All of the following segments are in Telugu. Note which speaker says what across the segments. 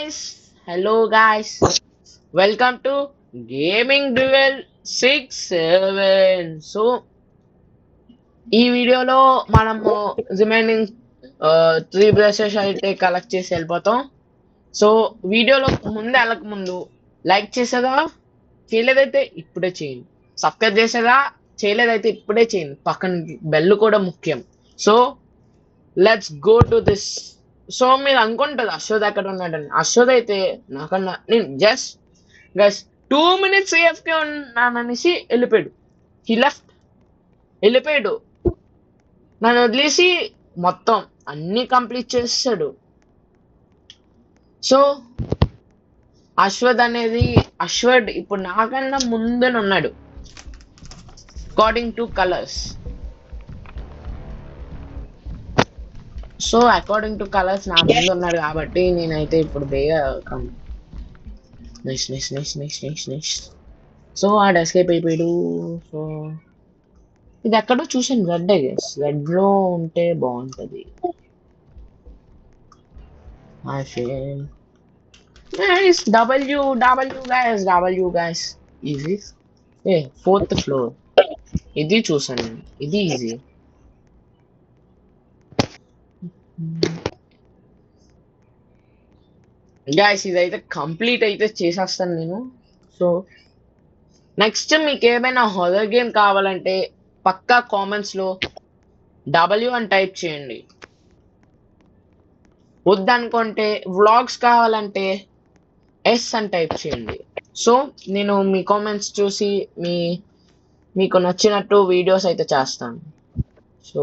Speaker 1: Hello guys, welcome to Gaming Duel 6-7. ఈ వీడియోలో మనము రిమైనింగ్ 3 బ్రషెస్ అయితే కలెక్ట్ చేసి వెళ్ళిపోతాం. సో వీడియోలో ముందు వెళ్ళక ముందు లైక్ చేసేదా చేయలేదైతే ఇప్పుడే చేయండి. సబ్స్క్రైబ్ చేసేదా చేయలేదైతే ఇప్పుడే చేయండి. పక్కన బెల్ కూడా ముఖ్యం. So let's go to this. So మీరు అనుకుంటారు అశ్వథ్ ఎక్కడ ఉన్నాడని. అశ్వథ్ అయితే నాకన్నా నేను జస్ట్ గస్ 2 minutes సేఫ్గా ఉన్నాననేసి వెళ్ళిపోయాడు. హీ లెఫ్ట్, వెళ్ళిపోయాడు. నన్ను వదిలేసి మొత్తం అన్ని కంప్లీట్ చేస్తాడు. సో అశ్వథ్ ఇప్పుడు నాకన్నా ముందున ఉన్నాడు according to colours. So according to colours నా ముందు ఉన్నాడు కాబట్టి నేనైతే ఇప్పుడు బేగా నెక్స్ట్. సో ఆడ ఎస్కేప్ అయిపోయాడు. సో ఇది ఎక్కడో చూసాను, రెడ్ గెస్ రెడ్ లో ఉంటే బాగుంటది. W guys easy. 4th floor ఇది చూసాను, ఇది ఈజీ. గైస్ ఇదైతే కంప్లీట్ అయితే చేసేస్తాను నేను. సో నెక్స్ట్ మీకు ఏమైనా హారర్ గేమ్ కావాలంటే పక్కా కామెంట్స్ లో W అని టైప్ చేయండి. వద్దనుకుంటే వ్లాగ్స్ కావాలంటే S అని టైప్ చేయండి. సో నేను మీ కామెంట్స్ చూసి మీకు నచ్చినట్టు వీడియోస్ అయితే చేస్తాను. సో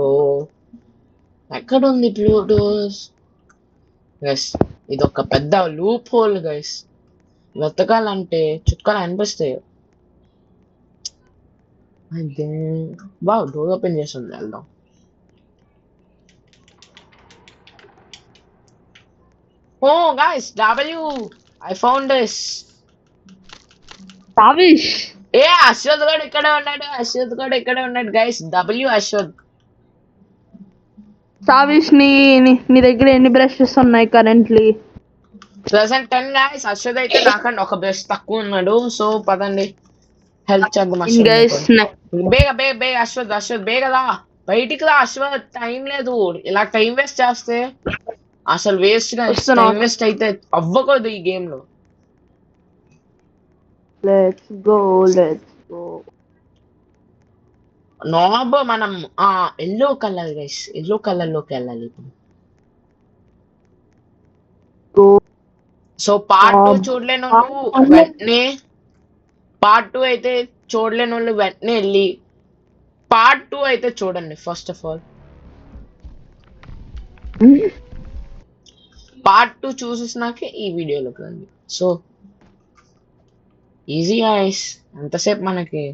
Speaker 1: ఎక్కడ ఉంది బ్లూటూత్? గైస్ ఇది ఒక పెద్ద లూప్ హోల్ గైస్. వెతకాలంటే చుక్కలు అనిపిస్తాయి. అయితే వావ్, డోర్ ఓపెన్ చేస్తుంది, వెళ్దాం. Oh guys W, I found this.
Speaker 2: Savish
Speaker 1: Ashwath కూడా ఇక్కడే ఉన్నాడు గైస్. W అశ్వథ్.
Speaker 2: సావిష్ నీ దగ్గర ఎన్ని బ్రషెస్ ఉన్నాయి కరెంట్లీ?
Speaker 1: Present 10 guys. అశ్వథ్ అయితే నాకంటే ఒక బ్రష్ తక్కువ ఉన్నాడు. సో పదండి హెల్ప్ చేద్దాం బేగ అశ్వథ్ బేగదా బయటికి రా అశ్వథ్. టైం లేదు, ఇలా టైం వేస్ట్ చేస్తే అసలు వేస్ట్ గా టైం వేస్ట్ అయితే అవ్వకూడదు ఈ గేమ్ లో.
Speaker 2: లెట్స్ గో
Speaker 1: నాబ్ మనం yellow colour guys, yellow colour లోకి వెళ్ళాలి ఇప్పుడు. సో పార్ట్ 2 చూడలేని వాళ్ళు వెంటనే వెళ్ళి పార్ట్ 2 అయితే చూడండి. ఫస్ట్ ఆఫ్ ఆల్ పార్ట్ 2 చూసేసినాకే ఈ వీడియోలోకి రండి. సో ఈజీ గైస్, ఎంతసేపు మనకి.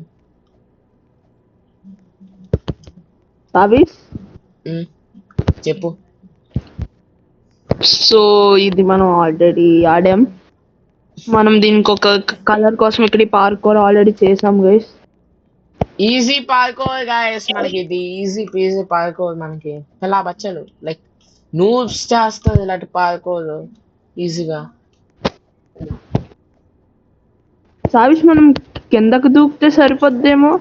Speaker 2: సావిష్
Speaker 1: చెప్పు.
Speaker 2: సో ఇది మనం ఆల్రెడీ ఆడాం. మనం దీనికి ఒక కలర్ కోసం ఇక్కడ పార్కోర్ ఆల్రెడీ చేసాం గైస్.
Speaker 1: ఈజీ పార్కోర్ గైస్, మనకి ఇది ఈజీ పీజీ పార్కోర్. మనకి ఎలా బచ్చలు లైక్ నూబ్స్ చేస్తుంది ఇలాంటి పార్కోర్ ఈజీగా.
Speaker 2: సావిష్ మనం కిందకు దూకితే సరిపోద్దేమో.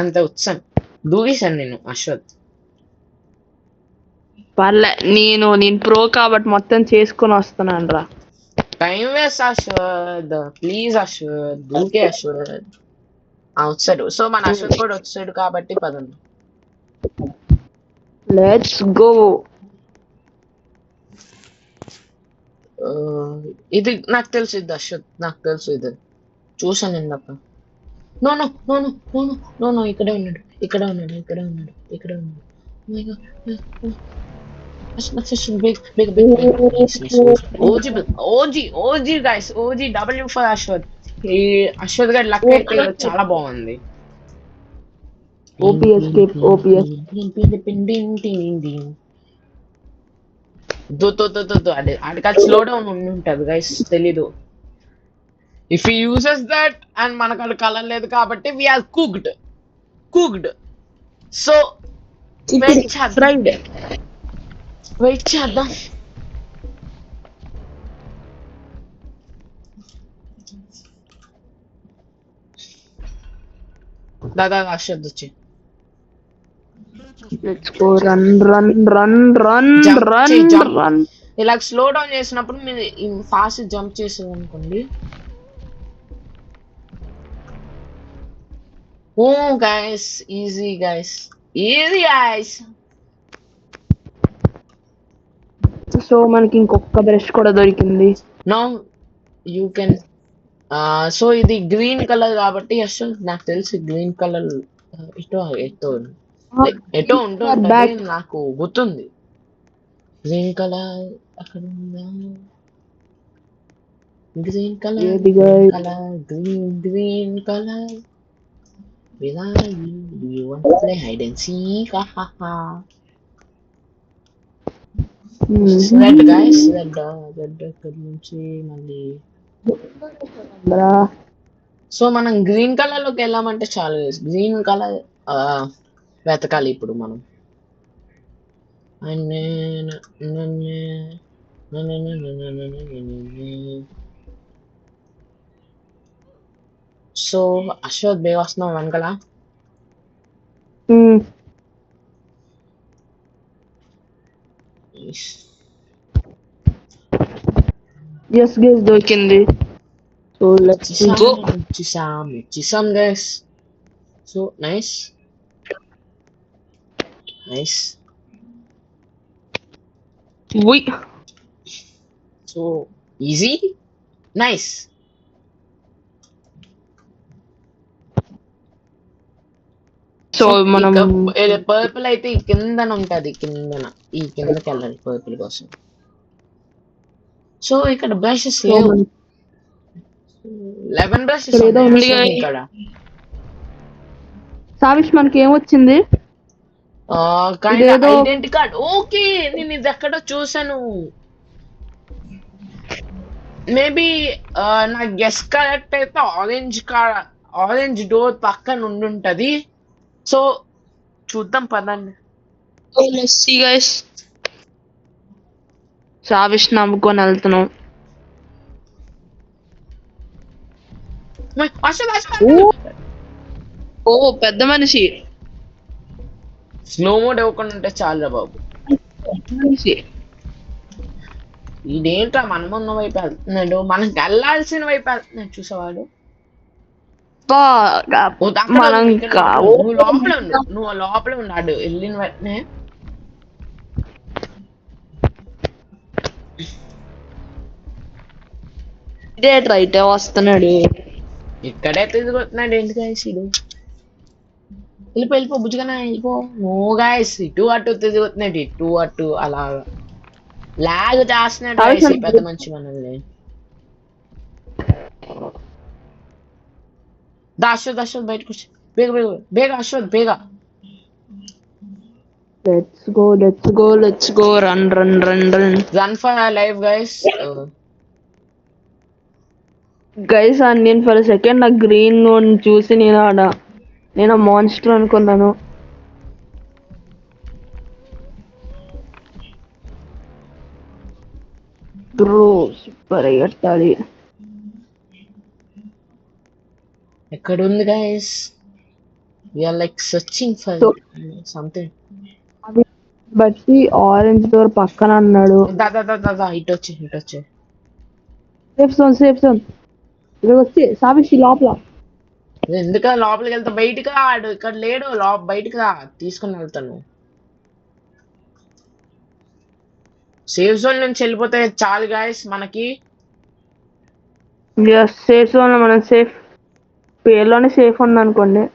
Speaker 1: అంత ఉత్సాహం దూకేశాను నేను అశ్వథ్.
Speaker 2: పర్లే, నేను ప్రో కాబట్టి మొత్తం చేసుకొని వస్తున్నాను రా.
Speaker 1: Time waste Ashwath, please Ashwath దూకే అశ్వథ్. వచ్చాడు. సో మన అశ్వథ్ కూడా వచ్చాడు కాబట్టి పదండి.
Speaker 2: Let's go.
Speaker 1: ఇది నాకు తెలుసు, ఇది అశ్వథ్ నాకు తెలుసు, ఇది చూసాను ఇందాక. నో ఇక్కడే ఉన్నాడు. OG guys, W for Ashwath. ఈ అశ్వథ్ గారి లక్ అయితే చాలా బాగుంది.
Speaker 2: ఓపీఎస్
Speaker 1: అది స్లో డౌన్ ఉంటది గైస్, తెలీదు. If he uses that and మనకు అది కలర్ లేదు కాబట్టి వీఆర్ కుక్డ్. సో వెయిట్ చేద్దాం. దాదా అశ్వద్ వచ్చి
Speaker 2: let's go run run run run
Speaker 1: jump
Speaker 2: run
Speaker 1: చేయి జంప్.
Speaker 2: రన్.
Speaker 1: ఇలా స్లో డౌన్ చేసినప్పుడు మీరు ఫాస్ట్ జంప్ చేసేది అనుకోండి. Oh guys easy guys, easy guys.
Speaker 2: So మనకి ఇంకొక బ్రష్ కూడా దొరికింది.
Speaker 1: Now you can. సో ఇది గ్రీన్ కలర్ కాబట్టి అసలు నాకు తెలిసి గ్రీన్ కలర్ ఎటో ఎటో ఎటో ఉంటుంటది,
Speaker 2: బ్యాక్.
Speaker 1: నాకు గుర్తుంది. గ్రీన్ కలర్ అక్కడ ఉందా? గ్రీన్ కలర్
Speaker 2: ఏది
Speaker 1: green
Speaker 2: guys?
Speaker 1: Colour green colour. Do you want to play hide and seek? Ha ha ha. Red guys, red అక్కడ నుంచి మళ్ళీ. సో మనం గ్రీన్ కలర్ లోకి వెళ్ళామంటే చాలు గైస్. గ్రీన్ కలర్ వెతకాలి ఇప్పుడు మనం. సో అశ్వత్ బే వస్తున్నాం వెనకాల.
Speaker 2: ఎస్ గైస్ దొరికింది. So let's go.
Speaker 1: చూసాం గైస్. So nice nice.
Speaker 2: ఉయ్.
Speaker 1: So easy nice.
Speaker 2: సో మనం
Speaker 1: పర్పుల్ అయితే ఈ కిందన ఉంటది, కిందన ఈ కిందకి వెళ్ళాలి పర్పుల్ కోసం. సో ఇక్కడ బ్రషెస్ లేవు, 11 బ్రషెస్
Speaker 2: ఏదో ఉంది
Speaker 1: ఇక్కడ.
Speaker 2: సావిష్ మనకి ఏమొచ్చింది? ఇదేదో-
Speaker 1: ఐడెంటి కార్డ్. ఓకే, నేను ఇది ఎక్కడో చూసాను. మేబీ నా గెస్ కరెక్ట్ అయితే ఆరెంజ్ డోర్ పక్కన ఉండుంటది. సో చూద్దాం పదండి.
Speaker 2: సావిష్ నమ్ముకొని వెళ్తున్నాం. ఓ పెద్ద మనిషి.
Speaker 1: స్లో మోడ్ ఇవ్వకుండా ఉంటే చాలురా బాబు.
Speaker 2: మనిషి
Speaker 1: ఇదేంట్రా మన ముందు వైపు వెళ్తున్నాడు, మనకి వెళ్ళాల్సిన వైపు వెళ్తున్నాడు చూసేవాడు.
Speaker 2: మనం
Speaker 1: నువ్వు లోపల ఉండు, నువ్వు లోపల ఉన్నాడు వెళ్ళిన వెంటనే.
Speaker 2: ఇదే రైట్ వస్తున్నాడు.
Speaker 1: ఇక్కడే తిరుగుతున్నాడు ఏంటి గాయస్ ఇడు. వెళ్ళిపో బుజ్జిగా వెళ్ళిపో. నో గాయస్, ఇటు అటు తిరుగుతున్నాడు, ఇటు అటు అలా లాగ్ చేస్తున్నాడు guys ఈ పెద్ద మనిషి మనల్ని. అశ్వత్ బయటకు వచ్చి బేగ బేగ బేగ అశ్వత్ బేగ.
Speaker 2: Let's go
Speaker 1: run for life guys.
Speaker 2: Guys నేను ఫర్ సెకండ్ నా గ్రీన్ చూసి నేను మాన్స్టర్ అనుకున్నాను. బ్రో సూపర్ ఎట్టాలి.
Speaker 1: ఎక్కడ ఉంది guys? We are like searching for something.
Speaker 2: బట్టి ఆరెంజ్ డోర్ పక్కన అన్నాడు.
Speaker 1: దాదా ఇటు వచ్చి
Speaker 2: సేఫ్ జోన్ ఇక్కడ వచ్చి సావిషి లోపల.
Speaker 1: ఎందుక లోపలికి వెళ్తా? బయటికి రా, ఆడు ఇక్కడ లేడు. బయటికి రా, తీసుకుని వెళ్తాను. సేఫ్ జోన్ నుంచి వెళ్ళిపోతే చాలు గాయస్ మనకి.
Speaker 2: సేఫ్ జోన్ లో మనం సేఫ్, పేర్లోనే సేఫ్ ఉంది అనుకోండి.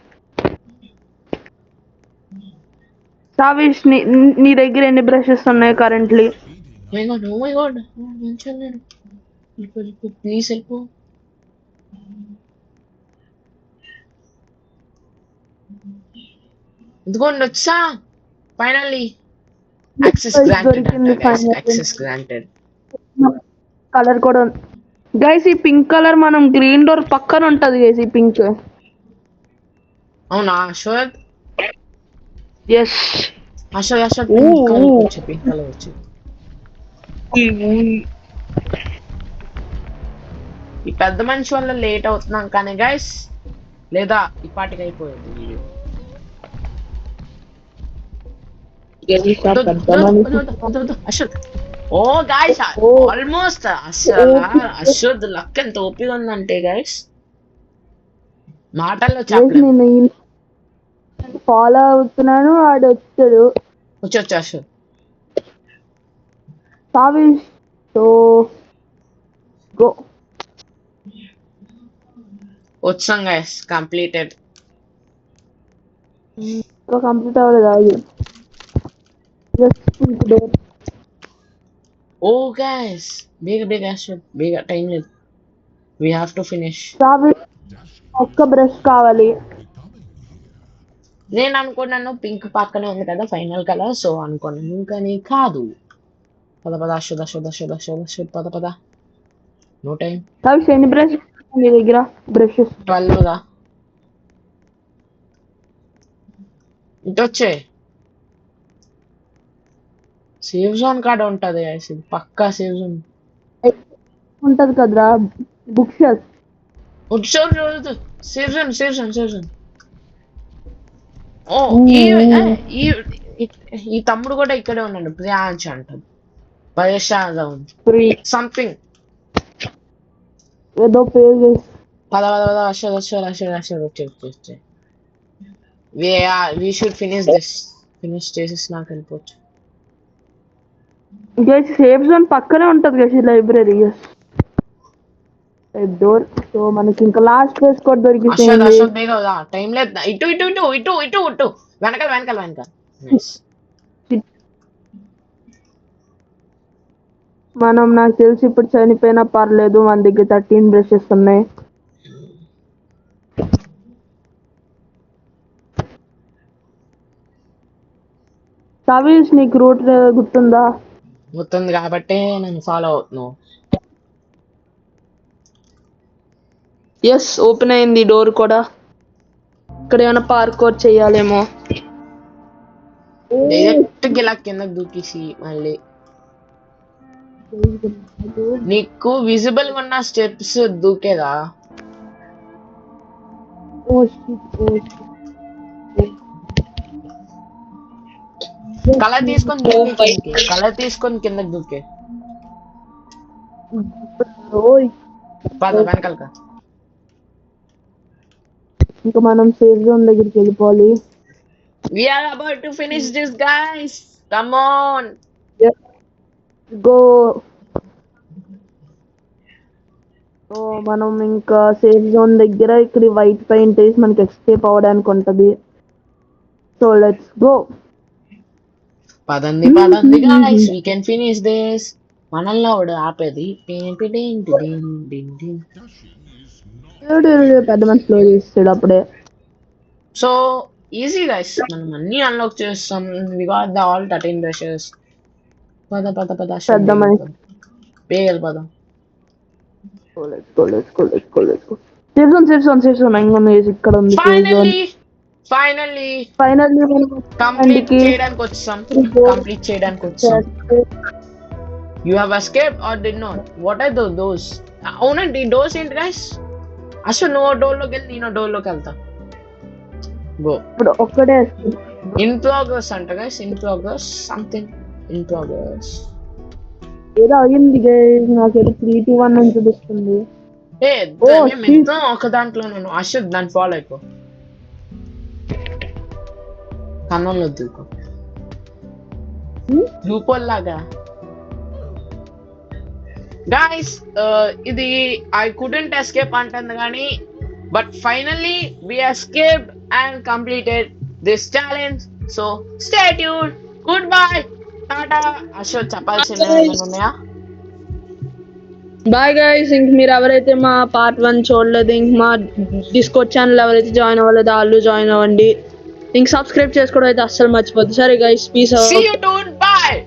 Speaker 2: సావిష్ నీ దగ్గర ఎన్ని బ్రషెస్ ఉన్నాయి కరెంట్లీ?
Speaker 1: ప్లీజ్ వెళ్ళిపో. ఇదిగోండి వచ్చా ఫైనల్లీ. Access granted.
Speaker 2: కలర్ కూడా గైస్ ఈ పింక్ కలర్ మనం గ్రీన్ డోర్ పక్కన ఉంటది గైస్ ఈ పింక్.
Speaker 1: అవునా Ashwath?
Speaker 2: Yes
Speaker 1: Ashwath pink colour.
Speaker 2: 3
Speaker 1: ఈ పెద్ద మనిషి వల్ల లేట్ అవుతున్నాం కానీ గైస్, లేదా ఇప్పటికి అయిపోయేది వీడియో. అశ్వత్, ఓ గాయస్, ఆల్మోస్ట్ అసలు అశ్వత్ లక్ ఎంత ఓపిగా ఉందంటే గైస్, మాటల్లో చెప్పలేము.
Speaker 2: నేను ఫాలో అవుతున్నాను, ఆడు వచ్చాడు.
Speaker 1: వచ్చి అశ్వత్
Speaker 2: సావిష్, సో గో.
Speaker 1: వచ్చాం గైస్, కంప్లీటెడ్.
Speaker 2: ఇంకా కంప్లీట్ అవ్వలేదు, ఆగి.
Speaker 1: ఓ గైస్, బేగ అశ్వత్, బేగ, టైం లేదు. We have to finish.
Speaker 2: సావిష్, ఒక్క బ్రష్ కావాలి.
Speaker 1: నేను అనుకున్నాను పింక్ పక్కనే ఉంది కదా ఫైనల్ కలర్, సో అనుకున్నాను, కానీ కాదు. పద అశ్వత్, పద. No time.
Speaker 2: సావిష్, ఎన్ని బ్రష్ నీ దగ్గర? బ్రషెస్
Speaker 1: 12 గా. ఇటొచ్చే సేఫ్ జోన్ కాడ ఉంటది guys, ఇది పక్కా సేఫ్ జోన్.
Speaker 2: ఉంటది కదరా బుక్ షెల్ఫ్.
Speaker 1: Safe zone. ఓ ఈ తమ్ముడు కూడా ఇక్కడే ఉన్నాడు, ప్రియాంశ్ అంటాడు. సంథింగ్
Speaker 2: ఏదో పేరు.
Speaker 1: పద అశ్వత్ వచ్చే. We should finish this. Finish చేసేసి నాకు వెళ్ళిపోవచ్చు.
Speaker 2: సేఫ్ జోన్ పక్కనే ఉంటది కదా లైబ్రరీ డోర్. సో మనకి ఇంకా లాస్ట్ ప్లేస్ కూడా దొరికింది.
Speaker 1: అశ్వత్ బేగా, టైం లేదు. ఇటు వెనకాల.
Speaker 2: మనం, నాకు తెలిసి ఇప్పుడు చనిపోయినా పర్లేదు, మన దగ్గర 13 బ్రషెస్ ఉన్నాయి. సావిష్, నీకు రూట్ గుర్తుందా?
Speaker 1: గుర్తుంది కాబట్టి నన్ను ఫాలో అవుతున్నావు.
Speaker 2: ఎస్, ఓపెన్ అయింది డోర్ కూడా. ఇక్కడ ఏమైనా పార్కోర్ చెయ్యాలేమో.
Speaker 1: డైరెక్ట్ గిలా కిందకి దూకేసి మళ్ళీ నీకు విజిబుల్ ఉన్న స్టెప్స్ దూకేదా? కలర్ తీసుకొని కిందకి దూకే. పద వెనకాలక.
Speaker 2: ఇంకా మనం సేఫ్ జోన్ దగ్గరికి వెళ్ళిపోవాలి.
Speaker 1: We are about to finish this guys. Come on.
Speaker 2: Go. So మనం ఇంకా సేఫ్ జోన్ దగ్గర ఇక్కడ వైట్ పెయింట్ వేసి మనకి ఎస్కేప్ అవ్వడానికి ఉంటది. So let's go.
Speaker 1: పదండి guys, we can finish this. మనల్ని వాడు ఆపేది.
Speaker 2: పెద్ద మనిషి స్లో చేస్తాడు అప్పుడే.
Speaker 1: సో ఈజీ గైస్, మనం అన్ని అన్లాక్ చేస్తాం. We got the all 13 brushes. పద
Speaker 2: పెద్ద మనిషి
Speaker 1: పేగల పద.
Speaker 2: సేఫ్ జోన్ ఇక్కడ ఉంది.
Speaker 1: ఫైనల్లీ కంప్లీట్ చేయడానికి వచ్చాం. You have escaped or did not? What are those? అవునండి, డోర్స్ ఏంటి గైస్? అసలు నువ్వు డోర్ లోకి వెళ్ళి నేను డోర్ లోకి వెళ్తా. గో.
Speaker 2: ఇప్పుడు ఒక్కడే
Speaker 1: ఇన్ ప్రోగ్రెస్ అంట గైస్, సంథింగ్ ఇన్ ప్రోగ్రెస్.
Speaker 2: ఏదో అయ్యింది గైస్, నాకేదో 3, 2, 1 అని చూపిస్తుంది.
Speaker 1: మొత్తం ఒక దాంట్లో నేను. అశ్వత్, దాన్ని ఫాలో అయిపో. కన్నంలో దూకో లూపోల్ లాగా. Guys, ఇది I couldn't escape అంటుంది కానీ, but finally we escaped and completed this challenge. So stay tuned. Goodbye. Tata. Ashok చెప్పాల్సింది ఏమైనా ఉన్నాయా?
Speaker 2: Bye guys. ఇంక మీరు ఎవరైతే మా పార్ట్ 1 చూడలేదు, ఇంక మా డిస్కౌట్ ఛానల్ ఎవరైతే జాయిన్ అవ్వలేదు వాళ్ళు జాయిన్ అవ్వండి. ఇంక సబ్స్క్రైబ్ చేసుకోవడం అయితే అస్సలు మర్చిపోద్దు. సరే guys, peace out.
Speaker 1: See you dude. Bye.